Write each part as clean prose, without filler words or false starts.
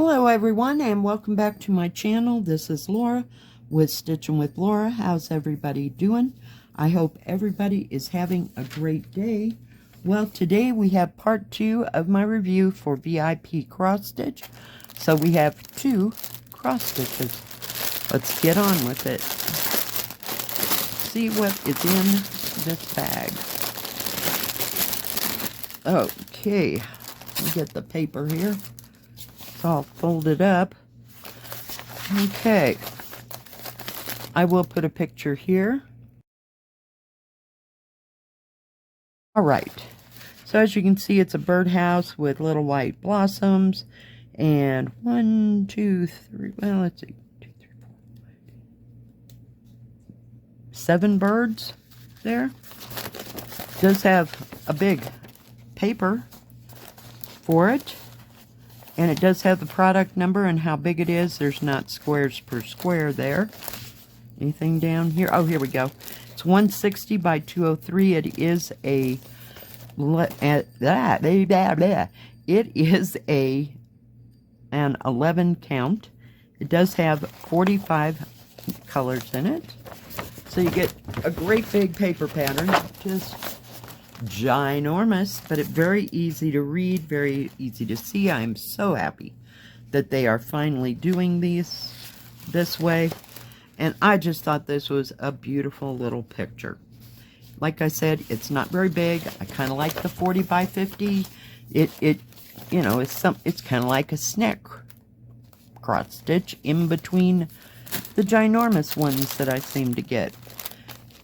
Hello everyone and welcome back to my channel. This is Laura with Stitching with Laura. How's everybody doing? I hope everybody is having a great day. Well, today we have part 2 of my review for VIP cross stitch. So we have 2 cross stitches. Let's get on with it. See what is in this bag. Okay, let me get the paper here. It's all folded up. Okay. I will put a picture here. Alright. So as you can see, it's a birdhouse with little white blossoms. And 1, 2, 3, well, let's see. 2, 3, 4, 7 birds there. It does have a big paper for it. And it does have the product number and how big it is. There's not squares per square there. Anything down here? Oh, here we go. It's 160 by 203. It is a an 11 count. It does have 45 colors in it. So you get a great big paper pattern. Just ginormous, but it's very easy to read, very easy to see. I'm so happy that they are finally doing these this way, and I just thought this was a beautiful little picture. Like I said, it's not very big. I kind of like the 40 by 50. It you know, it's kind of like a snack cross stitch in between the ginormous ones that I seem to get.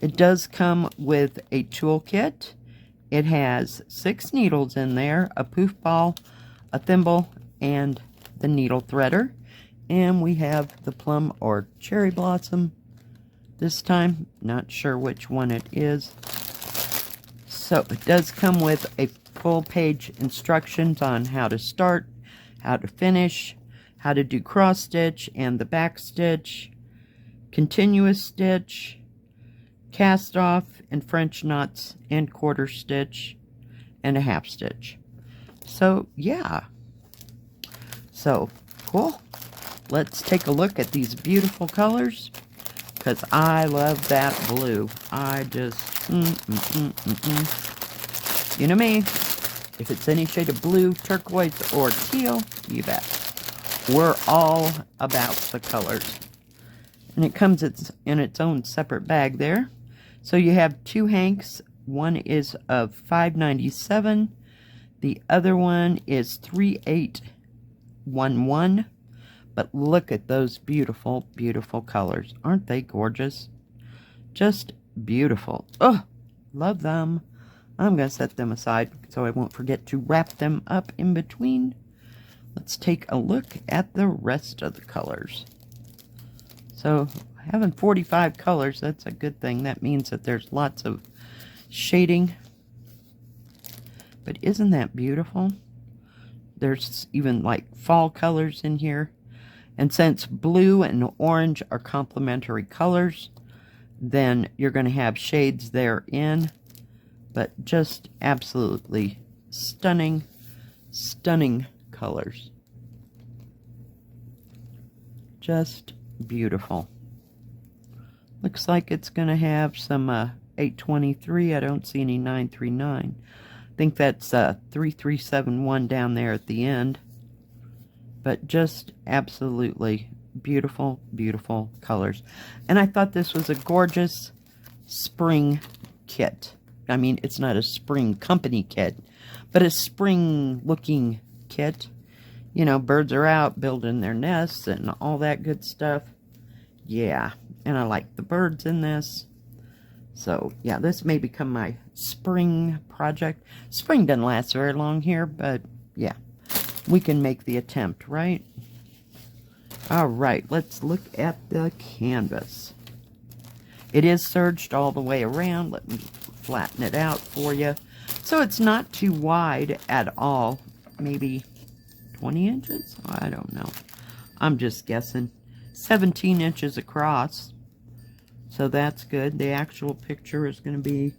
It does come with a toolkit. It has 6 needles in there, a poof ball, a thimble, and the needle threader. And we have the plum or cherry blossom this time. Not sure which one it is. So it does come with a full page instructions on how to start, how to finish, how to do cross stitch and the back stitch, continuous stitch, cast off, and French knots, and quarter stitch, and a half stitch. So yeah, so cool. Let's take a look at these beautiful colors, because I love that blue. I just you know me, if it's any shade of blue, turquoise, or teal, you bet. We're all about the colors. And it comes in its own separate bag there. So you have 2 hanks. One is of $5.97. The other one is $3.811. But look at those beautiful, beautiful colors. Aren't they gorgeous? Just beautiful. Oh, love them. I'm going to set them aside so I won't forget to wrap them up in between. Let's take a look at the rest of the colors. So having 45 colors, that's a good thing. That means that there's lots of shading. But isn't that beautiful? There's even like fall colors in here. And since blue and orange are complementary colors, then you're going to have shades therein. But just absolutely stunning, stunning colors. Just beautiful. Looks like it's going to have some 823. I don't see any 939. I think that's 3371 down there at the end. But just absolutely beautiful, beautiful colors. And I thought this was a gorgeous spring kit. I mean, it's not a spring company kit, but a spring looking kit. You know, birds are out building their nests and all that good stuff. Yeah. And I like the birds in this. So, yeah, this may become my spring project. Spring doesn't last very long here, but, yeah. We can make the attempt, right? Alright, let's look at the canvas. It is serged all the way around. Let me flatten it out for you. So it's not too wide at all. Maybe 20 inches? I don't know. I'm just guessing. 17 inches across. So that's good. The actual picture is going to be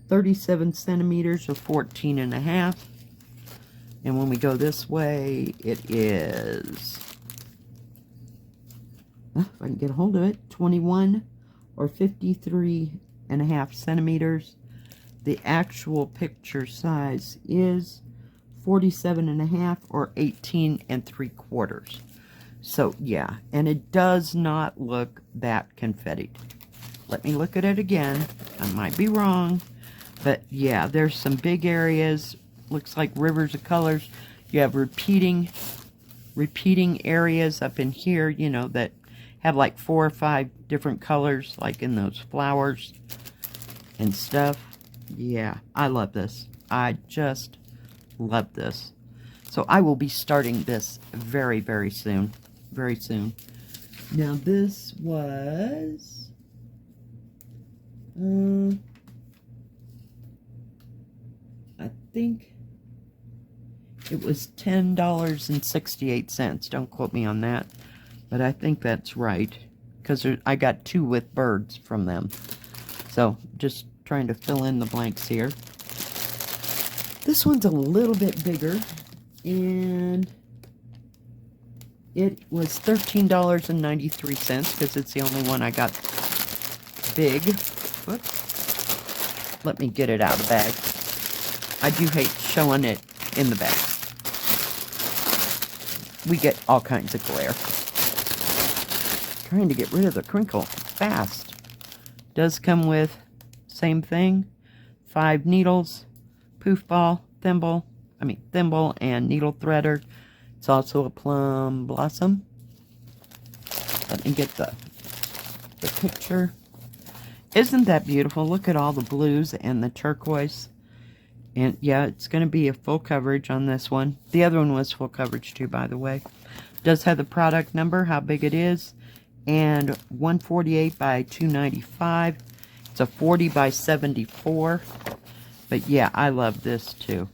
37 centimeters or 14 and a half. And when we go this way, it is, if I can get a hold of it, 21 or 53.5 centimeters. The actual picture size is 47.5 or 18 3/4. So yeah, and it does not look that confetti. Let me look at it again. I might be wrong, but yeah, there's some big areas. Looks like rivers of colors. You have repeating areas up in here, you know, that have like 4 or 5 different colors, like in those flowers and stuff. Yeah, I love this. I just love this. So I will be starting this very, very soon. Very soon. Now this was I think it was $10.68. Don't quote me on that, but I think that's right, because I got 2 with birds from them. So just trying to fill in the blanks here. This one's a little bit bigger, and it was $13.93 because it's the only one I got big. Whoops. Let me get it out of the bag. I do hate showing it in the bag. We get all kinds of glare. Trying to get rid of the crinkle fast. Does come with, same thing, 5 needles, poof ball, thimble and needle threader. It's also a Plum Blossom. Let me get the picture. Isn't that beautiful? Look at all the blues and the turquoise. And yeah, it's going to be a full coverage on this one. The other one was full coverage too, by the way. Does have the product number, how big it is, and 148 by 295. It's a 40 by 74. But yeah, I love this too.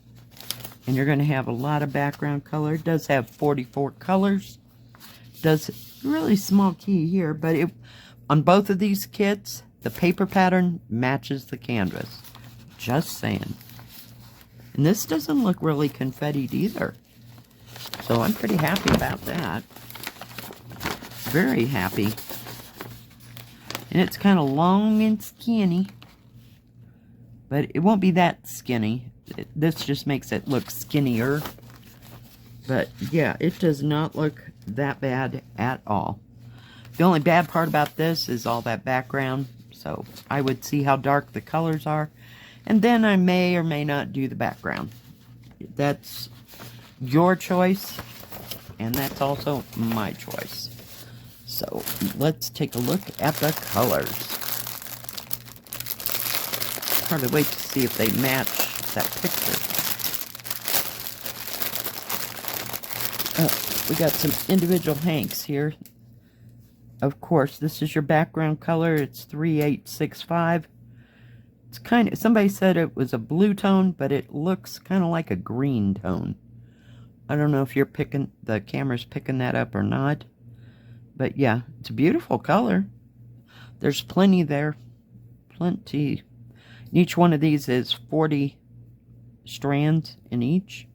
And you're going to have a lot of background color. It does have 44 colors. Does really small key here, but on both of these kits, the paper pattern matches the canvas. Just saying. And this doesn't look really confettied either. So I'm pretty happy about that. Very happy. And it's kind of long and skinny. But it won't be that skinny. This just makes it look skinnier. But yeah, it does not look that bad at all. The only bad part about this is all that background. So I would see how dark the colors are. And then I may or may not do the background. That's your choice. And that's also my choice. So let's take a look at the colors. Hardly wait to see if they match that picture. Oh, we got some individual hanks here. Of course, this is your background color. It's 3865. It's kind of, somebody said it was a blue tone, but it looks kind of like a green tone. I don't know if you're picking, the camera's picking that up or not. But yeah, it's a beautiful color. There's plenty there. Plenty. Each one of these is 40 strands in each.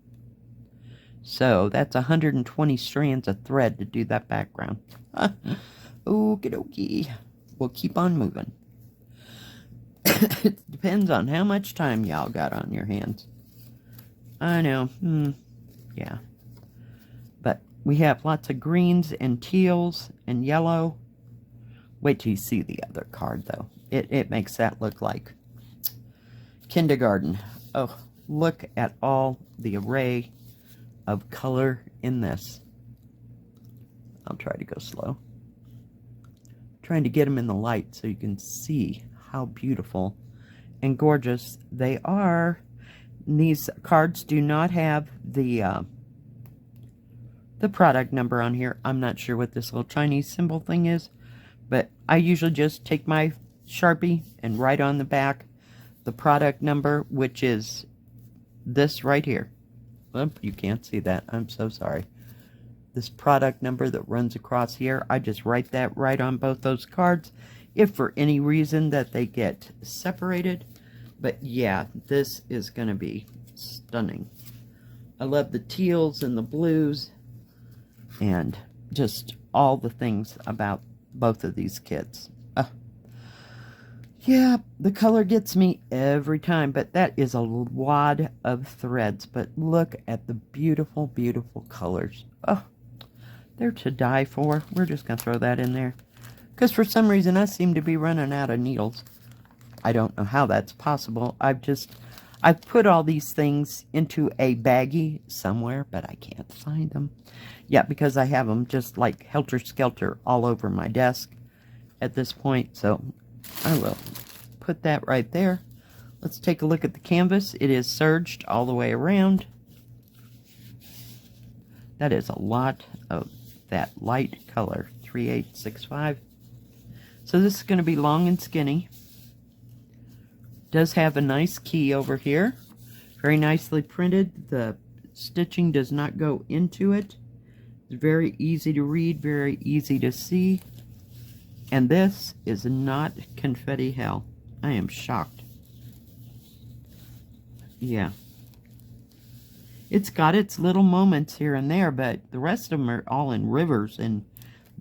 So that's 120 strands of thread to do that background. Okie dokie. We'll keep on moving. It depends on how much time y'all got on your hands. I know. Yeah. But we have lots of greens and teals and yellow. Wait till you see the other card, though. It makes that look like kindergarten. Oh, look at all the array of color in this. I'll try to go slow. Trying to get them in the light so you can see how beautiful and gorgeous they are. And these cards do not have the product number on here. I'm not sure what this little Chinese symbol thing is, but I usually just take my Sharpie and write on the back the product number, which is this right here. Oh, you can't see that. I'm so sorry. This product number that runs across here, I just write that right on both those cards if for any reason that they get separated. But yeah, this is going to be stunning. I love the teals and the blues and just all the things about both of these kits. Yeah, the color gets me every time, but that is a wad of threads. But look at the beautiful, beautiful colors. Oh, they're to die for. We're just going to throw that in there. Because for some reason, I seem to be running out of needles. I don't know how that's possible. I've put all these things into a baggie somewhere, but I can't find them. Yeah, because I have them just like helter-skelter all over my desk at this point. So I will put that right there. Let's take a look at the canvas. It is serged all the way around. That is a lot of that light color, 3865. So this is going to be long and skinny. Does have a nice key over here. Very nicely printed. The stitching does not go into it. It's very easy to read, very easy to see. And this is not confetti hell. I am shocked. Yeah. It's got its little moments here and there, but the rest of them are all in rivers and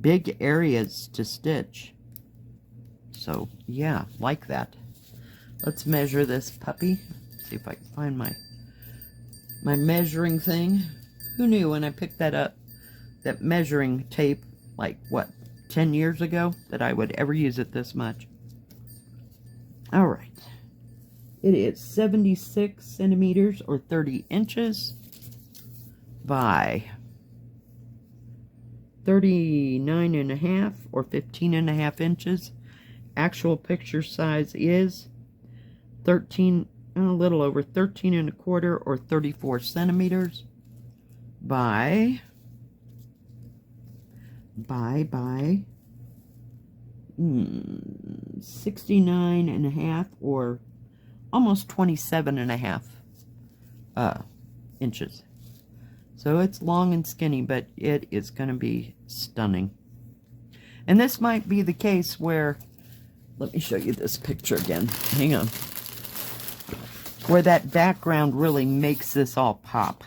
big areas to stitch. So, yeah, like that. Let's measure this puppy. See if I can find my measuring thing. Who knew when I picked that up, that measuring tape, like, what, 10 years ago, that I would ever use it this much? All right. It is 76 centimeters or 30 inches by 39.5 or 15.5 inches. Actual picture size is 13, a little over 13.25 or 34 centimeters by 69.5 or almost 27.5 inches. So it's long and skinny, but it is going to be stunning. And this might be the case where, let me show you this picture again. Hang on. Where that background really makes this all pop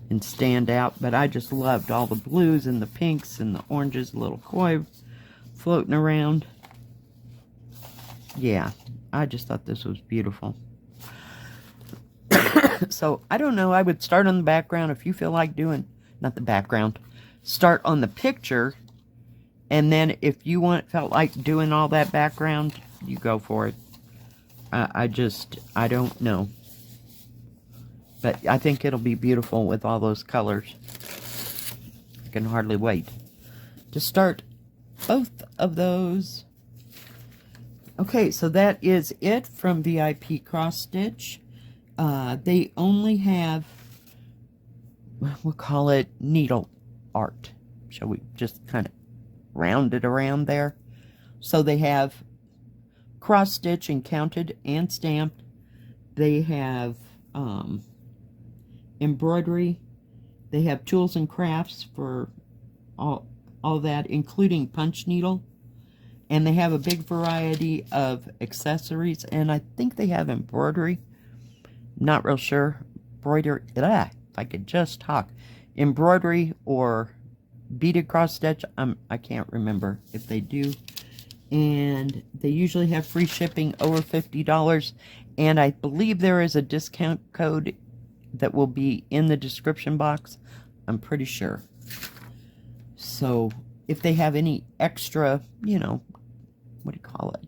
and stand out. But I just loved all the blues and the pinks and the oranges, a little koi floating around. Yeah, I just thought this was beautiful. So, I don't know, I would start on the background if you feel like doing, not the background, start on the picture, and then if you felt like doing all that background, you go for it. I don't know. But I think it'll be beautiful with all those colors. I can hardly wait to start both of those. Okay, so that is it from VIPCrossStitch. They only have, we'll call it needle art. Shall we just kind of round it around there? So they have cross-stitch and counted and stamped. They have embroidery. They have tools and crafts for all that, including punch needle. And they have a big variety of accessories. And I think they have embroidery. Not real sure. Embroidery. If I could just talk. Embroidery or beaded cross stitch. I can't remember if they do. And they usually have free shipping over $50. And I believe there is a discount code that will be in the description box. I'm pretty sure. So if they have any extra, you know, what do you call it?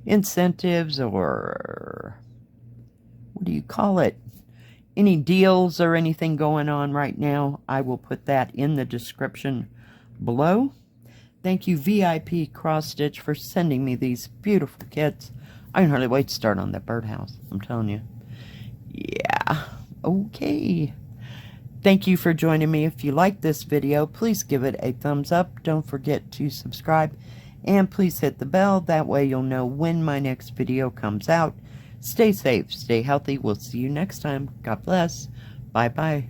Incentives or what do you call it? Any deals or anything going on right now, I will put that in the description below. Thank you, VIPCrossStitch, for sending me these beautiful kits. I can hardly wait to start on that birdhouse, I'm telling you. Yeah, okay. Thank you for joining me. If you like this video, please give it a thumbs up. Don't forget to subscribe. And please hit the bell. That way you'll know when my next video comes out. Stay safe, stay healthy. We'll see you next time. God bless. Bye-bye.